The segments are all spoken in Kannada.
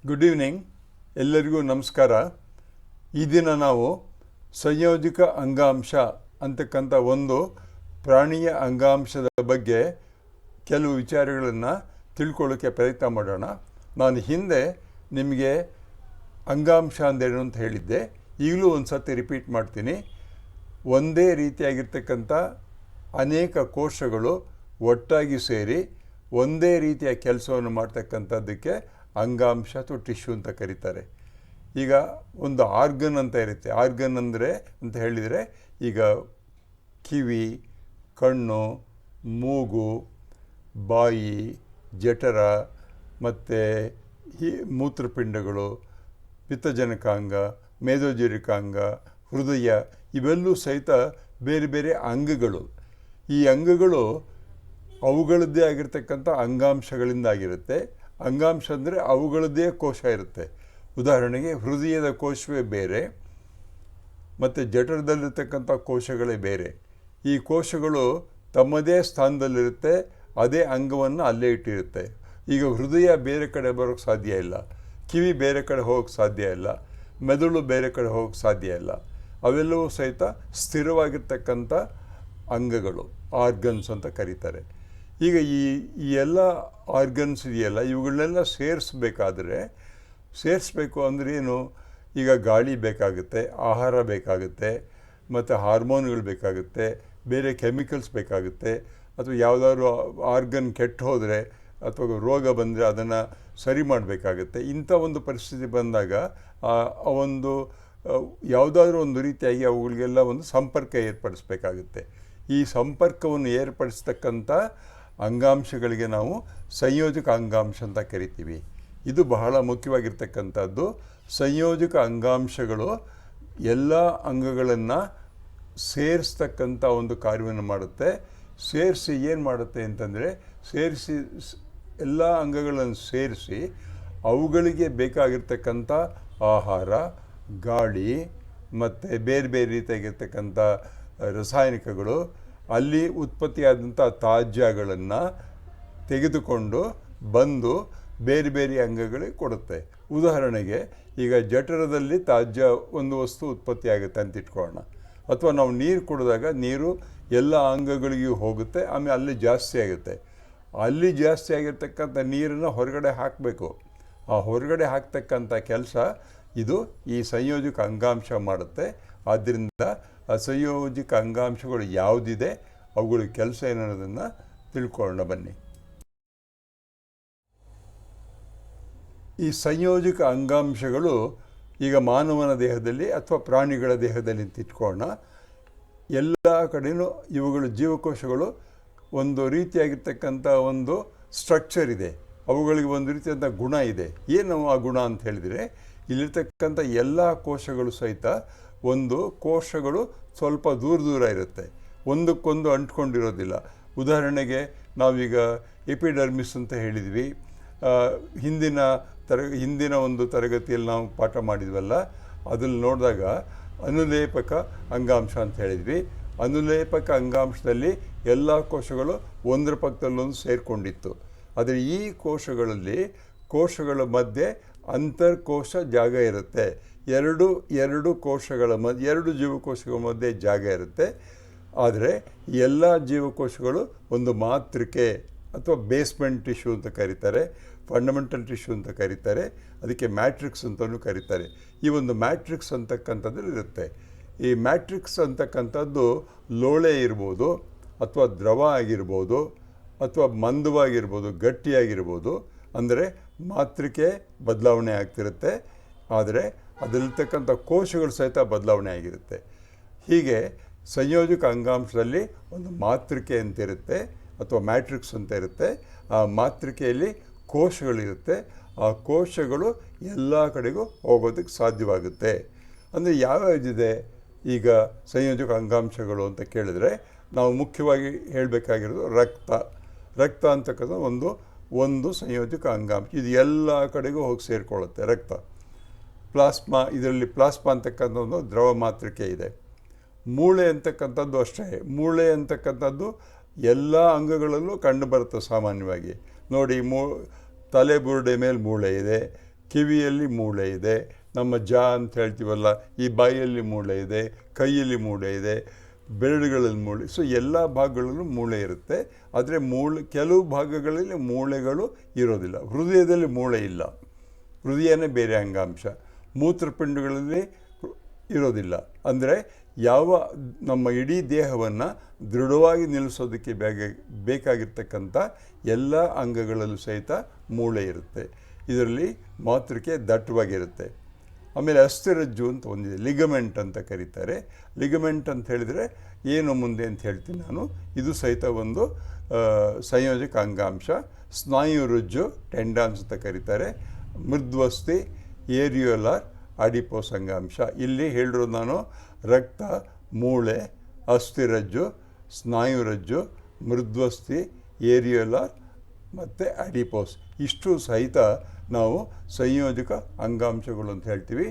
ಗುಡ್ ಈವ್ನಿಂಗ್, ಎಲ್ಲರಿಗೂ ನಮಸ್ಕಾರ. ಈ ದಿನ ನಾವು ಸಂಯೋಜಕ ಅಂಗಾಂಶ ಅಂತಕ್ಕಂಥ ಒಂದು ಪ್ರಾಣಿಯ ಅಂಗಾಂಶದ ಬಗ್ಗೆ ಕೆಲವು ವಿಚಾರಗಳನ್ನು ತಿಳ್ಕೊಳ್ಳೋಕ್ಕೆ ಪ್ರಯತ್ನ ಮಾಡೋಣ. ನಾನು ಹಿಂದೆ ನಿಮಗೆ ಅಂಗಾಂಶ ಅಂದೇನು ಅಂತ ಹೇಳಿದ್ದೆ, ಈಗಲೂ ಒಂದು ಸತಿ ರಿಪೀಟ್ ಮಾಡ್ತೀನಿ. ಒಂದೇ ರೀತಿಯಾಗಿರ್ತಕ್ಕಂಥ ಅನೇಕ ಕೋಶಗಳು ಒಟ್ಟಾಗಿ ಸೇರಿ ಒಂದೇ ರೀತಿಯ ಕೆಲಸವನ್ನು ಮಾಡ್ತಕ್ಕಂಥದ್ದಕ್ಕೆ ಅಂಗಾಂಶ ಅಥವಾ ಟಿಶ್ಯೂ ಅಂತ ಕರೀತಾರೆ. ಈಗ ಒಂದು ಆರ್ಗನ್ ಅಂತ ಇರುತ್ತೆ. ಆರ್ಗನ್ ಅಂದರೆ ಅಂತ ಹೇಳಿದರೆ ಈಗ ಕಿವಿ, ಕಣ್ಣು, ಮೂಗು, ಬಾಯಿ, ಜಠರ ಮತ್ತು ಮೂತ್ರಪಿಂಡಗಳು, ಪಿತ್ತಜನಕಾಂಗ, ಮೇದೋಜೀರಕಾಂಗ, ಹೃದಯ, ಇವೆಲ್ಲೂ ಸಹಿತ ಬೇರೆ ಬೇರೆ ಅಂಗಗಳು. ಈ ಅಂಗಗಳು ಅವುಗಳದ್ದೇ ಆಗಿರ್ತಕ್ಕಂಥ ಅಂಗಾಂಶಗಳಿಂದಾಗಿರುತ್ತೆ. ಅಂಗಾಂಶ ಅಂದರೆ ಅವುಗಳದ್ದೇ ಕೋಶ ಇರುತ್ತೆ. ಉದಾಹರಣೆಗೆ ಹೃದಯದ ಕೋಶವೇ ಬೇರೆ ಮತ್ತು ಜಠರದಲ್ಲಿರ್ತಕ್ಕಂಥ ಕೋಶಗಳೇ ಬೇರೆ. ಈ ಕೋಶಗಳು ತಮ್ಮದೇ ಸ್ಥಾನದಲ್ಲಿರುತ್ತೆ, ಅದೇ ಅಂಗವನ್ನು ಅಲ್ಲೇ ಇಟ್ಟಿರುತ್ತೆ. ಈಗ ಹೃದಯ ಬೇರೆ ಕಡೆ ಬರೋಕ್ಕೆ ಸಾಧ್ಯ ಇಲ್ಲ, ಕಿವಿ ಬೇರೆ ಕಡೆ ಹೋಗೋಕ್ಕೆ ಸಾಧ್ಯ ಇಲ್ಲ, ಮೆದುಳು ಬೇರೆ ಕಡೆ ಹೋಗೋಕ್ಕೆ ಸಾಧ್ಯ ಇಲ್ಲ. ಅವೆಲ್ಲವೂ ಸಹಿತ ಸ್ಥಿರವಾಗಿರ್ತಕ್ಕಂಥ ಅಂಗಗಳು, ಆರ್ಗನ್ಸ್ ಅಂತ ಕರೀತಾರೆ. ಈಗ ಈ ಎಲ್ಲ ಆರ್ಗನ್ಸ್ ಇದೆಯಲ್ಲ, ಇವುಗಳನ್ನೆಲ್ಲ ಸೇರಿಸ್ಬೇಕು ಅಂದರೆ ಏನು? ಈಗ ಗಾಳಿ ಬೇಕಾಗುತ್ತೆ, ಆಹಾರ ಬೇಕಾಗುತ್ತೆ, ಮತ್ತು ಹಾರ್ಮೋನ್ಗಳು ಬೇಕಾಗುತ್ತೆ, ಬೇರೆ ಕೆಮಿಕಲ್ಸ್ ಬೇಕಾಗುತ್ತೆ, ಅಥವಾ ಯಾವುದಾದ್ರು ಆರ್ಗನ್ ಕೆಟ್ಟು ಹೋದರೆ ಅಥವಾ ರೋಗ ಬಂದರೆ ಅದನ್ನು ಸರಿ ಮಾಡಬೇಕಾಗುತ್ತೆ. ಇಂಥ ಒಂದು ಪರಿಸ್ಥಿತಿ ಬಂದಾಗ ಒಂದು ಯಾವುದಾದ್ರೂ ಒಂದು ರೀತಿಯಾಗಿ ಅವುಗಳಿಗೆಲ್ಲ ಒಂದು ಸಂಪರ್ಕ ಏರ್ಪಡಿಸ್ಬೇಕಾಗುತ್ತೆ. ಈ ಸಂಪರ್ಕವನ್ನು ಏರ್ಪಡಿಸ್ತಕ್ಕಂಥ ಅಂಗಾಂಶಗಳಿಗೆ ನಾವು ಸಂಯೋಜಕ ಅಂಗಾಂಶ ಅಂತ ಕರಿತೀವಿ. ಇದು ಬಹಳ ಮುಖ್ಯವಾಗಿರ್ತಕ್ಕಂಥದ್ದು. ಸಂಯೋಜಕ ಅಂಗಾಂಶಗಳು ಎಲ್ಲ ಅಂಗಗಳನ್ನು ಸೇರಿಸ್ತಕ್ಕಂಥ ಒಂದು ಕಾರ್ಯವನ್ನು ಮಾಡುತ್ತೆ. ಸೇರಿಸಿ ಏನು ಮಾಡುತ್ತೆ ಅಂತಂದರೆ, ಎಲ್ಲ ಅಂಗಗಳನ್ನು ಸೇರಿಸಿ ಅವುಗಳಿಗೆ ಬೇಕಾಗಿರ್ತಕ್ಕಂಥ ಆಹಾರ, ಗಾಳಿ ಮತ್ತು ಬೇರೆ ಬೇರೆ ರೀತಿಯಾಗಿರ್ತಕ್ಕಂಥ ರಾಸಾಯನಿಕಗಳು, ಅಲ್ಲಿ ಉತ್ಪತ್ತಿಯಾದಂಥ ತ್ಯಾಜ್ಯಗಳನ್ನು ತೆಗೆದುಕೊಂಡು ಬಂದು ಬೇರೆ ಬೇರೆ ಅಂಗಗಳಿಗೆ ಕೊಡುತ್ತೆ. ಉದಾಹರಣೆಗೆ ಈಗ ಜಠರದಲ್ಲಿ ತ್ಯಾಜ್ಯ ಒಂದು ವಸ್ತು ಉತ್ಪತ್ತಿಯಾಗುತ್ತೆ ಅಂತ ಇಟ್ಕೊಳ್ಳೋಣ. ಅಥವಾ ನಾವು ನೀರು ಕುಡಿದಾಗ ನೀರು ಎಲ್ಲ ಅಂಗಗಳಿಗೂ ಹೋಗುತ್ತೆ, ಆಮೇಲೆ ಅಲ್ಲಿ ಜಾಸ್ತಿ ಆಗುತ್ತೆ. ಅಲ್ಲಿ ಜಾಸ್ತಿ ಆಗಿರ್ತಕ್ಕಂಥ ನೀರನ್ನು ಹೊರಗಡೆ ಹಾಕಬೇಕು. ಆ ಹೊರಗಡೆ ಹಾಕ್ತಕ್ಕಂಥ ಕೆಲಸ ಇದು ಈ ಸಂಯೋಜಕ ಅಂಗಾಂಶ ಮಾಡುತ್ತೆ. ಆದ್ದರಿಂದ ಆ ಸಂಯೋಜಕ ಅಂಗಾಂಶಗಳು ಯಾವುದಿದೆ, ಅವುಗಳ ಕೆಲಸ ಏನನ್ನೋದನ್ನು ತಿಳ್ಕೊಳ್ಳೋಣ ಬನ್ನಿ. ಈ ಸಂಯೋಜಕ ಅಂಗಾಂಶಗಳು ಈಗ ಮಾನವನ ದೇಹದಲ್ಲಿ ಅಥವಾ ಪ್ರಾಣಿಗಳ ದೇಹದಲ್ಲಿ ತಿಳ್ಕೊಳ್ಳೋಣ. ಎಲ್ಲ ಕಡೆಯೂ ಇವುಗಳು ಜೀವಕೋಶಗಳು ಒಂದು ರೀತಿಯಾಗಿರ್ತಕ್ಕಂಥ ಒಂದು ಸ್ಟ್ರಕ್ಚರ್ ಇದೆ, ಅವುಗಳಿಗೆ ಒಂದು ರೀತಿಯಾದ ಗುಣ ಇದೆ. ಏನು ಆ ಗುಣ ಅಂತ ಹೇಳಿದರೆ, ಇಲ್ಲಿರ್ತಕ್ಕಂಥ ಎಲ್ಲ ಕೋಶಗಳು ಸಹಿತ ಕೋಶಗಳು ಸ್ವಲ್ಪ ದೂರ ಇರುತ್ತೆ, ಒಂದಕ್ಕೊಂದು ಅಂಟ್ಕೊಂಡಿರೋದಿಲ್ಲ. ಉದಾಹರಣೆಗೆ ನಾವೀಗ ಎಪಿಡರ್ಮಿಸ್ ಅಂತ ಹೇಳಿದ್ವಿ, ಹಿಂದಿನ ಒಂದು ತರಗತಿಯಲ್ಲಿ ನಾವು ಪಾಠ ಮಾಡಿದ್ವಲ್ಲ, ಅದ್ರಲ್ಲಿ ನೋಡಿದಾಗ ಅನುಲೇಪಕ ಅಂಗಾಂಶ ಅಂತ ಹೇಳಿದ್ವಿ. ಅನುಲೇಪಕ ಅಂಗಾಂಶದಲ್ಲಿ ಎಲ್ಲ ಕೋಶಗಳು ಒಂದರ ಪಕ್ಕದಲ್ಲೊಂದು ಸೇರಿಕೊಂಡಿತ್ತು. ಆದರೆ ಈ ಕೋಶಗಳ ಮಧ್ಯೆ ಅಂತರ್ಕೋಶ ಜಾಗ ಇರುತ್ತೆ. ಎರಡು ಕೋಶಗಳ ಎರಡು ಜೀವಕೋಶಗಳ ಮಧ್ಯೆ ಜಾಗ ಇರುತ್ತೆ. ಆದರೆ ಎಲ್ಲ ಜೀವಕೋಶಗಳು ಒಂದು ಮಾತೃಕೆ ಅಥವಾ ಬೇಸ್ಮೆಂಟ್ ಟಿಶ್ಯೂ ಅಂತ ಕರೀತಾರೆ, ಫಂಡಮೆಂಟಲ್ ಟಿಶ್ಯೂ ಅಂತ ಕರೀತಾರೆ, ಅದಕ್ಕೆ ಮ್ಯಾಟ್ರಿಕ್ಸ್ ಅಂತಲೂ ಕರೀತಾರೆ. ಈ ಒಂದು ಮ್ಯಾಟ್ರಿಕ್ಸ್ ಅಂತಕ್ಕಂಥದ್ದು ಇರುತ್ತೆ. ಈ ಮ್ಯಾಟ್ರಿಕ್ಸ್ ಅಂತಕ್ಕಂಥದ್ದು ಲೋಳೆ ಇರ್ಬೋದು, ಅಥವಾ ದ್ರವ ಆಗಿರ್ಬೋದು, ಅಥವಾ ಮಂದವಾಗಿರ್ಬೋದು, ಗಟ್ಟಿಯಾಗಿರ್ಬೋದು. ಅಂದರೆ ಮಾತೃಕೆ ಬದಲಾವಣೆ ಆಗ್ತಿರುತ್ತೆ, ಆದರೆ ಅದರಲ್ಲಿರ್ತಕ್ಕಂಥ ಕೋಶಗಳು ಸಹಿತ ಬದಲಾವಣೆ ಆಗಿರುತ್ತೆ. ಹೀಗೆ ಸಂಯೋಜಕ ಅಂಗಾಂಶದಲ್ಲಿ ಒಂದು ಮಾತೃಕೆ ಅಂತ ಇರುತ್ತೆ ಅಥವಾ ಮ್ಯಾಟ್ರಿಕ್ಸ್ ಅಂತ ಇರುತ್ತೆ. ಆ ಮಾತೃಕೆಯಲ್ಲಿ ಕೋಶಗಳಿರುತ್ತೆ. ಆ ಕೋಶಗಳು ಎಲ್ಲ ಕಡೆಗೂ ಹೋಗೋದಕ್ಕೆ ಸಾಧ್ಯವಾಗುತ್ತೆ. ಅಂದರೆ ಯಾವ್ಯಾವುದಿದೆ ಈಗ ಸಂಯೋಜಕ ಅಂಗಾಂಶಗಳು ಅಂತ ಕೇಳಿದ್ರೆ, ನಾವು ಮುಖ್ಯವಾಗಿ ಹೇಳಬೇಕಾಗಿರೋದು ರಕ್ತ ಅಂತಕ್ಕಂಥ ಒಂದು ಸಂಯೋಜಕ ಅಂಗಾಂಶ. ಇದು ಎಲ್ಲ ಕಡೆಗೂ ಹೋಗಿ ಸೇರಿಕೊಳ್ಳುತ್ತೆ. ರಕ್ತ, ಪ್ಲಾಸ್ಮಾ, ಇದರಲ್ಲಿ ಪ್ಲಾಸ್ಮಾ ಅಂತಕ್ಕಂಥ ಒಂದು ದ್ರವ ಮಾತೃಕೆ ಇದೆ. ಮೂಳೆ ಅಂತಕ್ಕಂಥದ್ದು ಅಷ್ಟೇ. ಮೂಳೆ ಅಂತಕ್ಕಂಥದ್ದು ಎಲ್ಲ ಅಂಗಗಳಲ್ಲೂ ಕಂಡುಬರುತ್ತೆ ಸಾಮಾನ್ಯವಾಗಿ. ನೋಡಿ, ತಲೆ ಬುರುಡೆ ಮೇಲೆ ಮೂಳೆ ಇದೆ, ಕಿವಿಯಲ್ಲಿ ಮೂಳೆ ಇದೆ, ನಮ್ಮ ಜಾ ಅಂತ ಹೇಳ್ತೀವಲ್ಲ ಈ ಬಾಯಿಯಲ್ಲಿ ಮೂಳೆ ಇದೆ, ಕೈಯಲ್ಲಿ ಮೂಳೆ ಇದೆ, ಬೆರಳುಗಳಲ್ಲಿ ಮೂಳೆ. ಸೊ ಎಲ್ಲ ಭಾಗಗಳಲ್ಲೂ ಮೂಳೆ ಇರುತ್ತೆ. ಆದರೆ ಕೆಲವು ಭಾಗಗಳಲ್ಲಿ ಮೂಳೆಗಳು ಇರೋದಿಲ್ಲ. ಹೃದಯದಲ್ಲಿ ಮೂಳೆ ಇಲ್ಲ, ಹೃದಯನೇ ಬೇರೆ ಅಂಗಾಂಶ. ಮೂತ್ರಪಿಂಡಗಳಲ್ಲಿ ಇರೋದಿಲ್ಲ. ಅಂದರೆ ನಮ್ಮ ಇಡೀ ದೇಹವನ್ನು ದೃಢವಾಗಿ ನಿಲ್ಲಿಸೋದಕ್ಕೆ ಬೇಕಾಗಿರ್ತಕ್ಕಂಥ ಎಲ್ಲ ಅಂಗಗಳಲ್ಲೂ ಸಹಿತ ಮೂಳೆ ಇರುತ್ತೆ. ಇದರಲ್ಲಿ ಮಾತೃಕೆ ದಟ್ಟವಾಗಿರುತ್ತೆ. ಆಮೇಲೆ ಅಸ್ಥಿರಜ್ಜು ಅಂತ ಒಂದಿದೆ, ಲಿಗಮೆಂಟ್ ಅಂತ ಕರೀತಾರೆ. ಲಿಗಮೆಂಟ್ ಅಂತ ಹೇಳಿದರೆ ಏನು ಮುಂದೆ ಅಂತ ಹೇಳ್ತೀನಿ ನಾನು. ಇದು ಸಹಿತ ಒಂದು ಸಂಯೋಜಕ ಅಂಗಾಂಶ. ಸ್ನಾಯುರಜ್ಜು, ಟೆಂಡಾನ್ಸ್ ಅಂತ ಕರೀತಾರೆ. ಮೃದ್ವಸ್ಥಿ, ಏರಿಯೋಲಾರ್, ಅಡಿಪೋಸ್ ಅಂಗಾಂಶ. ಇಲ್ಲಿ ಹೇಳಿರೋದು ನಾನು ರಕ್ತ, ಮೂಳೆ, ಅಸ್ಥಿರಜ್ಜು, ಸ್ನಾಯುರಜ್ಜು, ಮೃದ್ವಸ್ಥಿ, ಏರಿಯೋಲಾರ್ ಮತ್ತು ಅಡಿಪೋಸ್. ಇಷ್ಟು ಸಹಿತ ನಾವು ಸಂಯೋಜಕ ಅಂಗಾಂಶಗಳು ಅಂತ ಹೇಳ್ತೀವಿ.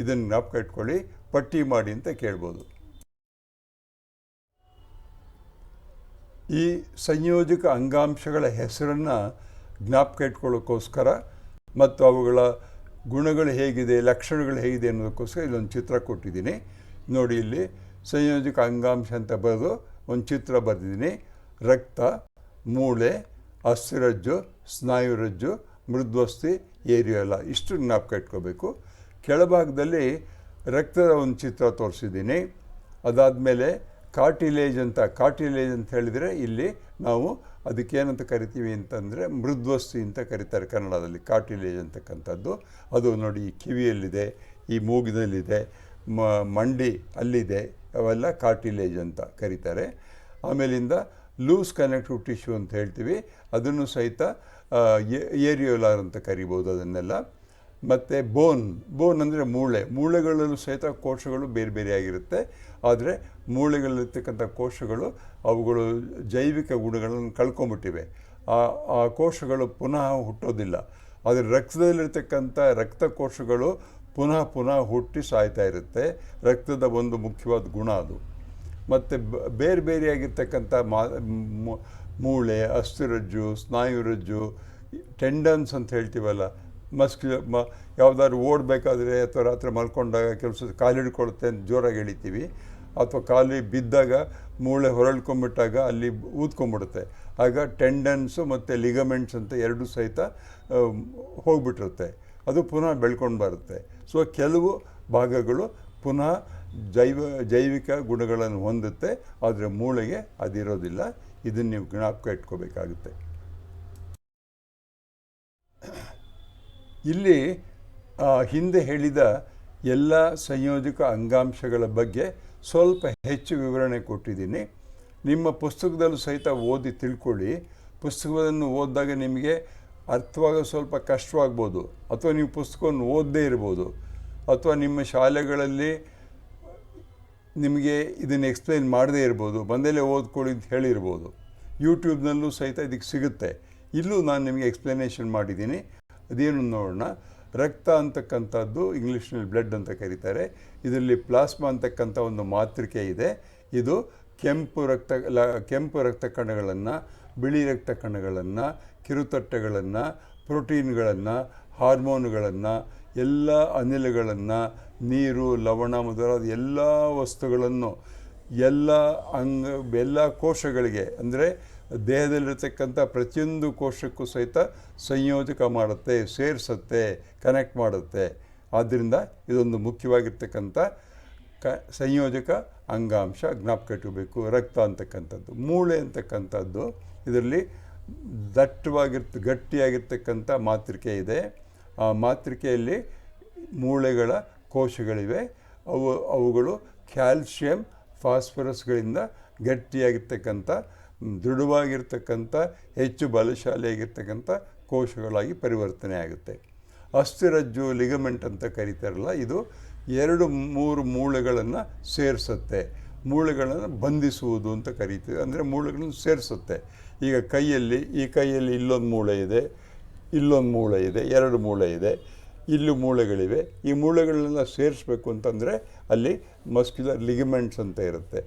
ಇದನ್ನು ಜ್ಞಾಪಕ ಇಟ್ಕೊಳ್ಳಿ, ಪಟ್ಟಿ ಮಾಡಿ ಅಂತ ಕೇಳ್ಬೋದು. ಈ ಸಂಯೋಜಕ ಅಂಗಾಂಶಗಳ ಹೆಸರನ್ನು ಜ್ಞಾಪಕ ಇಟ್ಕೊಳ್ಳೋಕ್ಕೋಸ್ಕರ ಮತ್ತು ಅವುಗಳ ಗುಣಗಳು ಹೇಗಿದೆ, ಲಕ್ಷಣಗಳು ಹೇಗಿದೆ ಅನ್ನೋದಕ್ಕೋಸ್ಕರ ಇಲ್ಲೊಂದು ಚಿತ್ರ ಕೊಟ್ಟಿದ್ದೀನಿ ನೋಡಿ. ಇಲ್ಲಿ ಸಂಯೋಜಕ ಅಂಗಾಂಶ ಅಂತ ಬರೆದು ಒಂದು ಚಿತ್ರ ಬರೆದಿದ್ದೀನಿ. ರಕ್ತ, ಮೂಳೆ, ಅಸ್ಥಿರಜ್ಜು, ಸ್ನಾಯುರಜ್ಜು, ಮೃದ್ವಸ್ಥಿ, ಏರಿಯೋಲ, ಇಷ್ಟು ಜ್ಞಾಪಕ ಇಟ್ಕೋಬೇಕು. ಕೆಳಭಾಗದಲ್ಲಿ ರಕ್ತದ ಒಂದು ಚಿತ್ರ ತೋರಿಸಿದ್ದೀನಿ. ಅದಾದಮೇಲೆ ಕಾರ್ಟಿಲೇಜ್ ಅಂತ ಹೇಳಿದರೆ ಇಲ್ಲಿ ನಾವು ಅದಕ್ಕೇನಂತ ಕರಿತೀವಿ ಅಂತಂದರೆ ಮೃದ್ವಸ್ಥಿ ಅಂತ ಕರೀತಾರೆ ಕನ್ನಡದಲ್ಲಿ. ಕಾರ್ಟಿಲೇಜ್ ಅಂತಕ್ಕಂಥದ್ದು ಅದು ನೋಡಿ ಈ ಕಿವಿಯಲ್ಲಿದೆ, ಈ ಮೂಗಿನಲ್ಲಿದೆ, ಮಂಡಿ ಅಲ್ಲಿದೆ, ಅವೆಲ್ಲ ಕಾರ್ಟಿಲೇಜ್ ಅಂತ ಕರೀತಾರೆ. ಆಮೇಲಿಂದ ಲೂಸ್ ಕನೆಕ್ಟಿವ್ ಟಿಶ್ಯೂ ಅಂತ ಹೇಳ್ತೀವಿ, ಅದನ್ನು ಸಹಿತ ಏರಿಯೋಲಾರ್ ಅಂತ ಕರಿಬೋದು ಅದನ್ನೆಲ್ಲ. ಮತ್ತು ಬೋನ್ ಅಂದರೆ ಮೂಳೆಗಳಲ್ಲೂ ಸಹಿತ ಕೋಶಗಳು ಬೇರೆ ಬೇರೆಯಾಗಿರುತ್ತೆ. ಆದರೆ ಮೂಳೆಗಳಲ್ಲಿರ್ತಕ್ಕಂಥ ಕೋಶಗಳು ಅವುಗಳು ಜೈವಿಕ ಗುಣಗಳನ್ನು ಕಳ್ಕೊಂಬಿಟ್ಟಿವೆ. ಆ ಕೋಶಗಳು ಪುನಃ ಹುಟ್ಟೋದಿಲ್ಲ. ಆದರೆ ರಕ್ತದಲ್ಲಿರ್ತಕ್ಕಂಥ ರಕ್ತ ಕೋಶಗಳು ಪುನಃ ಹುಟ್ಟಿ ಸಾಯ್ತಾ ಇರುತ್ತೆ. ರಕ್ತದ ಒಂದು ಮುಖ್ಯವಾದ ಗುಣ ಅದು. ಮತ್ತು ಬೇರೆ ಬೇರೆಯಾಗಿರ್ತಕ್ಕಂಥ ಮೂಳೆ, ಅಸ್ಥಿರಜ್ಜು, ಸ್ನಾಯುರಜ್ಜು, ಟೆಂಡನ್ಸ್ ಅಂತ ಹೇಳ್ತೀವಲ್ಲ, ಯಾವುದಾದ್ರು ಓಡಬೇಕಾದ್ರೆ ಅಥವಾ ರಾತ್ರಿ ಮಲ್ಕೊಂಡಾಗ ಕೆಲಸ ಕಾಲು ಹಿಡ್ಕೊಳುತ್ತೆ ಅಂತ ಜೋರಾಗಿ ಎಳಿತೀವಿ, ಅಥವಾ ಕಾಲು ಬಿದ್ದಾಗ ಮೂಳೆ ಹೊರಳ್ಕೊಂಬಿಟ್ಟಾಗ ಅಲ್ಲಿ ಊದ್ಕೊಂಬಿಡುತ್ತೆ. ಆಗ ಟೆಂಡನ್ಸು ಮತ್ತು ಲಿಗಮೆಂಟ್ಸ್ ಅಂತ ಎರಡೂ ಸಹಿತ ಹೋಗ್ಬಿಟ್ಟಿರುತ್ತೆ. ಅದು ಪುನಃ ಬೆಳ್ಕೊಂಡು ಬರುತ್ತೆ. ಸೊ ಕೆಲವು ಭಾಗಗಳು ಪುನಃ ಜೈವಿಕ ಗುಣಗಳನ್ನು ಹೊಂದುತ್ತೆ, ಆದರೆ ಮೂಳೆಗೆ ಅದಿರೋದಿಲ್ಲ. ಇದನ್ನು ನೀವು ಜ್ಞಾಪಕ ಇಟ್ಕೋಬೇಕಾಗುತ್ತೆ. ಇಲ್ಲಿ ಹಿಂದೆ ಹೇಳಿದ ಎಲ್ಲ ಸಂಯೋಜಕ ಅಂಗಾಂಶಗಳ ಬಗ್ಗೆ ಸ್ವಲ್ಪ ಹೆಚ್ಚು ವಿವರಣೆ ಕೊಟ್ಟಿದ್ದೀನಿ. ನಿಮ್ಮ ಪುಸ್ತಕದಲ್ಲೂ ಸಹಿತ ಓದಿ ತಿಳ್ಕೊಳ್ಳಿ. ಪುಸ್ತಕವನ್ನು ಓದಿದಾಗ ನಿಮಗೆ ಅರ್ಥವಾಗ ಸ್ವಲ್ಪ ಕಷ್ಟವಾಗ್ಬೋದು, ಅಥವಾ ನೀವು ಪುಸ್ತಕವನ್ನು ಓದದೇ ಇರ್ಬೋದು, ಅಥವಾ ನಿಮ್ಮ ಶಾಲೆಗಳಲ್ಲಿ ನಿಮಗೆ ಇದನ್ನು ಎಕ್ಸ್ಪ್ಲೈನ್ ಮಾಡದೇ ಇರ್ಬೋದು, ಬಂದಲೇ ಓದ್ಕೊಳ್ಳಿ ಅಂತ ಹೇಳಿರ್ಬೋದು. ಯೂಟ್ಯೂಬ್ನಲ್ಲೂ ಸಹಿತ ಇದಕ್ಕೆ ಸಿಗುತ್ತೆ. ಇಲ್ಲೂ ನಾನು ನಿಮಗೆ ಎಕ್ಸ್ಪ್ಲನೇಷನ್ ಮಾಡಿದ್ದೀನಿ. ಅದೇನು ನೋಡೋಣ. ರಕ್ತ ಅಂತಕ್ಕಂಥದ್ದು ಇಂಗ್ಲೀಷ್ನಲ್ಲಿ ಬ್ಲಡ್ ಅಂತ ಕರೀತಾರೆ. ಇದರಲ್ಲಿ ಪ್ಲಾಸ್ಮಾ ಅಂತಕ್ಕಂಥ ಒಂದು ಮಾತೃಕೆ ಇದೆ. ಇದು ಕೆಂಪು ರಕ್ತ ಕಣಗಳನ್ನು, ಬಿಳಿ ರಕ್ತ ಕಣಗಳನ್ನು, ಕಿರುತಟ್ಟೆಗಳನ್ನು, ಪ್ರೋಟೀನ್ಗಳನ್ನು, ಹಾರ್ಮೋನುಗಳನ್ನು, ಎಲ್ಲ ಅನಿಲಗಳನ್ನು, ನೀರು, ಲವಣ ಮೊದಲಾದ ಎಲ್ಲ ವಸ್ತುಗಳನ್ನು ಎಲ್ಲ ಕೋಶಗಳಿಗೆ, ಅಂದರೆ ದೇಹದಲ್ಲಿರ್ತಕ್ಕಂಥ ಪ್ರತಿಯೊಂದು ಕೋಶಕ್ಕೂ ಸಹಿತ ಸಂಯೋಜಕ ಮಾಡುತ್ತೆ, ಸೇರಿಸುತ್ತೆ, ಕನೆಕ್ಟ್ ಮಾಡುತ್ತೆ. ಆದ್ದರಿಂದ ಇದೊಂದು ಮುಖ್ಯವಾಗಿರ್ತಕ್ಕಂಥ ಸಂಯೋಜಕ ಅಂಗಾಂಶ ಜ್ಞಾಪಕ ಇಟ್ಟಬೇಕು. ರಕ್ತ ಅಂತಕ್ಕಂಥದ್ದು. ಮೂಳೆ ಅಂತಕ್ಕಂಥದ್ದು ಇದರಲ್ಲಿ ಗಟ್ಟಿಯಾಗಿರ್ತಕ್ಕಂಥ ಮಾತೃಕೆ ಇದೆ. ಆ ಮಾತೃಕೆಯಲ್ಲಿ ಮೂಳೆಗಳ ಕೋಶಗಳಿವೆ. ಅವುಗಳು ಕ್ಯಾಲ್ಶಿಯಂ, ಫಾಸ್ಫರಸ್ಗಳಿಂದ ಗಟ್ಟಿಯಾಗಿರ್ತಕ್ಕಂಥ, ದೃಢವಾಗಿರ್ತಕ್ಕಂಥ, ಹೆಚ್ಚು ಬಲಶಾಲಿಯಾಗಿರ್ತಕ್ಕಂಥ ಕೋಶಗಳಾಗಿ ಪರಿವರ್ತನೆ ಆಗುತ್ತೆ. ಅಸ್ಥಿರಜ್ಜು, ಲಿಗಮೆಂಟ್ ಅಂತ ಕರೀತಾರಲ್ಲ, ಇದು 2-3 ಮೂಳೆಗಳನ್ನು ಸೇರಿಸುತ್ತೆ. ಮೂಳೆಗಳನ್ನು ಬಂಧಿಸುವುದು ಅಂತ ಕರೀತೀವಿ. ಅಂದರೆ ಮೂಳೆಗಳನ್ನು ಸೇರಿಸುತ್ತೆ. ಈಗ ಈ ಕೈಯಲ್ಲಿ ಇಲ್ಲೊಂದು ಮೂಳೆ ಇದೆ, ಇಲ್ಲೊಂದು ಮೂಳೆ ಇದೆ, 2 ಮೂಳೆ ಇದೆ, ಇಲ್ಲೂ ಮೂಳೆಗಳಿವೆ. ಈ ಮೂಳೆಗಳನ್ನೆಲ್ಲ ಸೇರಿಸ್ಬೇಕು ಅಂತಂದರೆ ಅಲ್ಲಿ ಮಸ್ಕ್ಯುಲರ್ ಲಿಗಮೆಂಟ್ಸ್ ಅಂತ ಇರುತ್ತೆ.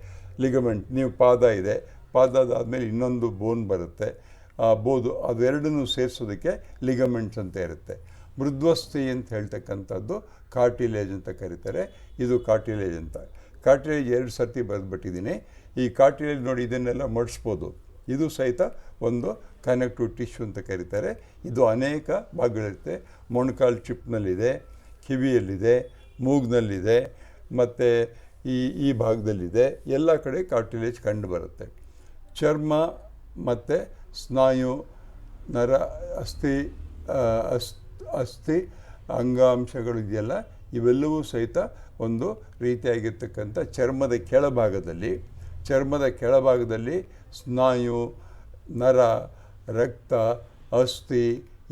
ಲಿಗಮೆಂಟ್, ನೀವು ಪಾದ ಇದೆ, ಪಾದದಾದಮೇಲೆ ಇನ್ನೊಂದು ಬೋನ್ ಬರುತ್ತೆ. ಅವೆರಡನ್ನೂ ಸೇರಿಸೋದಕ್ಕೆ ಲಿಗಮೆಂಟ್ಸ್ ಅಂತ ಇರುತ್ತೆ. ಮೃದ್ವಸ್ಥಿ ಅಂತ ಹೇಳ್ತಕ್ಕಂಥದ್ದು ಕಾರ್ಟಿಲೇಜ್ ಅಂತ ಕರೀತಾರೆ. ಇದು ಕಾರ್ಟಿಲೇಜ್ ಅಂತ. ಕಾರ್ಟಿಲೇಜ್ 2 ಸರ್ತಿ ಬರೆದ್ಬಿಟ್ಟಿದ್ದೀನಿ. ಈ ಕಾರ್ಟಿಲೇಜ್ ನೋಡಿ, ಇದನ್ನೆಲ್ಲ ಮಡಿಸ್ಬೋದು. ಇದು ಸಹಿತ ಒಂದು ಕನೆಕ್ಟಿವ್ ಟಿಶ್ಯೂ ಅಂತ ಕರೀತಾರೆ. ಇದು ಅನೇಕ ಭಾಗಗಳಿರುತ್ತೆ. ಮೊಣಕಾಲು ಚಿಪ್ನಲ್ಲಿದೆ, ಕಿವಿಯಲ್ಲಿದೆ, ಮೂಗ್ನಲ್ಲಿದೆ, ಮತ್ತು ಈ ಭಾಗದಲ್ಲಿದೆ. ಎಲ್ಲ ಕಡೆ ಕಾರ್ಟಿಲೇಜ್ ಕಂಡು ಬರುತ್ತೆ. ಚರ್ಮ ಮತ್ತು ಸ್ನಾಯು, ನರ, ಅಸ್ಥಿ ಅಂಗಾಂಶಗಳು ಇದೆಯಲ್ಲ, ಇವೆಲ್ಲವೂ ಸಹಿತ ಒಂದು ರೀತಿಯಾಗಿರ್ತಕ್ಕಂಥ ಚರ್ಮದ ಕೆಳಭಾಗದಲ್ಲಿ ಸ್ನಾಯು, ನರ, ರಕ್ತ, ಅಸ್ಥಿ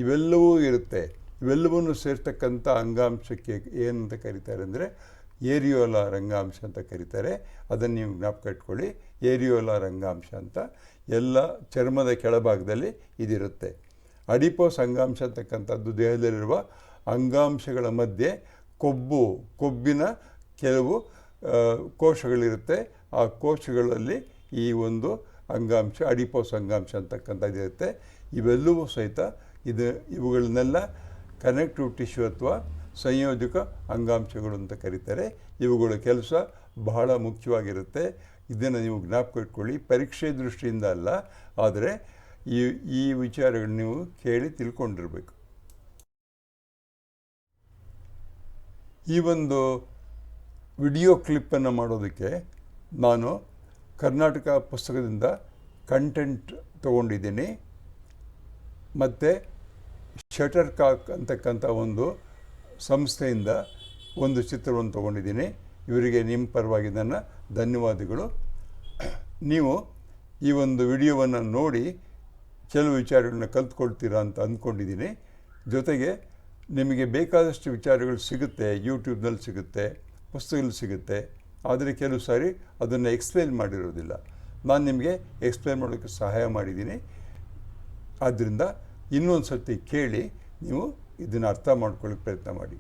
ಇವೆಲ್ಲವೂ ಇರುತ್ತೆ. ಇವೆಲ್ಲವನ್ನೂ ಸೇರ್ತಕ್ಕಂಥ ಅಂಗಾಂಶಕ್ಕೆ ಏನಂತ ಕರೀತಾರೆ ಅಂದರೆ ಏರಿಯೋಲಾರ್ ಅಂಗಾಂಶ ಅಂತ ಕರೀತಾರೆ. ಅದನ್ನು ನೀವು ಜ್ಞಾಪಕ ಇಟ್ಕೊಳ್ಳಿ, ಏರಿಯೋಲಾರ್ ಅಂಗಾಂಶ ಅಂತ. ಎಲ್ಲ ಚರ್ಮದ ಕೆಳಭಾಗದಲ್ಲಿ ಇದಿರುತ್ತೆ. ಅಡಿಪೋಸ್ ಅಂಗಾಂಶ ಅಂತಕ್ಕಂಥದ್ದು ದೇಹದಲ್ಲಿರುವ ಅಂಗಾಂಶಗಳ ಮಧ್ಯೆ ಕೊಬ್ಬಿನ ಕೆಲವು ಕೋಶಗಳಿರುತ್ತೆ. ಆ ಕೋಶಗಳಲ್ಲಿ ಈ ಒಂದು ಅಂಗಾಂಶ ಅಡಿಪೋಸ್ ಅಂಗಾಂಶ ಅಂತಕ್ಕಂಥದ್ದು ಇರುತ್ತೆ. ಇವೆಲ್ಲವೂ ಸಹಿತ ಇವುಗಳನ್ನೆಲ್ಲ ಕನೆಕ್ಟಿವ್ ಟಿಶ್ಯೂ ಅಥವಾ ಸಂಯೋಜಕ ಅಂಗಾಂಶಗಳು ಅಂತ ಕರೀತಾರೆ. ಇವುಗಳ ಕೆಲಸ ಬಹಳ ಮುಖ್ಯವಾಗಿರುತ್ತೆ. ಇದನ್ನು ನೀವು ಜ್ಞಾಪಕ ಇಟ್ಕೊಳ್ಳಿ. ಪರೀಕ್ಷೆ ದೃಷ್ಟಿಯಿಂದ ಅಲ್ಲ, ಆದರೆ ಈ ವಿಚಾರಗಳು ನೀವು ಕೇಳಿ ತಿಳ್ಕೊಂಡಿರಬೇಕು. ಈ ಒಂದು ವಿಡಿಯೋ ಕ್ಲಿಪ್ಪನ್ನು ಮಾಡೋದಕ್ಕೆ ನಾನು ಕರ್ನಾಟಕ ಪುಸ್ತಕದಿಂದ ಕಂಟೆಂಟ್ ತೊಗೊಂಡಿದ್ದೀನಿ. ಮತ್ತು ಶಟರ್ ಕಾಕ್ ಅಂತಕ್ಕಂಥ ಒಂದು ಸಂಸ್ಥೆಯಿಂದ ಒಂದು ಚಿತ್ರವನ್ನು ತೊಗೊಂಡಿದ್ದೀನಿ. ಇವರಿಗೆ ನಿಮ್ಮ ಪರವಾಗಿ ನನ್ನ ಧನ್ಯವಾದಗಳು. ನೀವು ಈ ಒಂದು ವಿಡಿಯೋವನ್ನು ನೋಡಿ ಕೆಲವು ವಿಚಾರಗಳನ್ನ ಕಲ್ತ್ಕೊಳ್ತೀರಾ ಅಂತ ಅಂದ್ಕೊಂಡಿದ್ದೀನಿ. ಜೊತೆಗೆ ನಿಮಗೆ ಬೇಕಾದಷ್ಟು ವಿಚಾರಗಳು ಸಿಗುತ್ತೆ, ಯೂಟ್ಯೂಬ್ನಲ್ಲಿ ಸಿಗುತ್ತೆ, ಪುಸ್ತಕದಲ್ಲಿ ಸಿಗುತ್ತೆ. ಆದರೆ ಕೆಲವು ಸಾರಿ ಅದನ್ನು ಎಕ್ಸ್ಪ್ಲೇನ್ ಮಾಡಿರೋದಿಲ್ಲ. ನಾನು ನಿಮಗೆ ಎಕ್ಸ್ಪ್ಲೇನ್ ಮಾಡೋಕ್ಕೆ ಸಹಾಯ ಮಾಡಿದ್ದೀನಿ. ಆದ್ದರಿಂದ ಇನ್ನೊಂದು ಸರ್ತಿ ಕೇಳಿ ನೀವು ಇದನ್ನು ಅರ್ಥ ಮಾಡ್ಕೊಳ್ಳೋಕ್ಕೆ ಪ್ರಯತ್ನ ಮಾಡಿ.